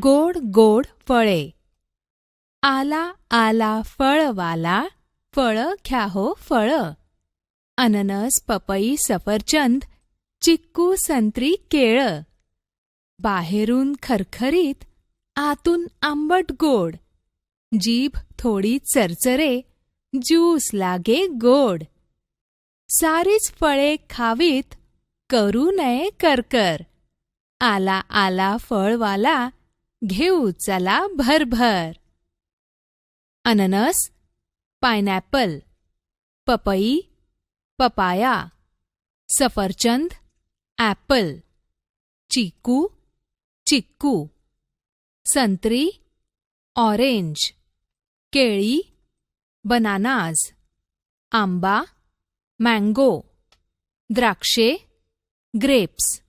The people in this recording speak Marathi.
गोड गोड फळे. आला आला फळवाला, फळं घ्या हो फळं. अननस, पपई, सफरचंद, चिक्कू, संत्री, केळं. बाहेरून खरखरीत, आतून आंबट गोड. जीभ थोडी चरचरे, ज्यूस लागे गोड. सारीच फळे खावीत, करू नये करकर. आला आला फळवाला, घेऊ चला भरभर. अननस, पायनॅपल. पपई, पपाया. सफरचंद, ॲपल. चिकू, चिक्कू. संत्री, ऑरेंज. केळी, बनानाज. आंबा, मँगो. द्राक्षे, ग्रेप्स.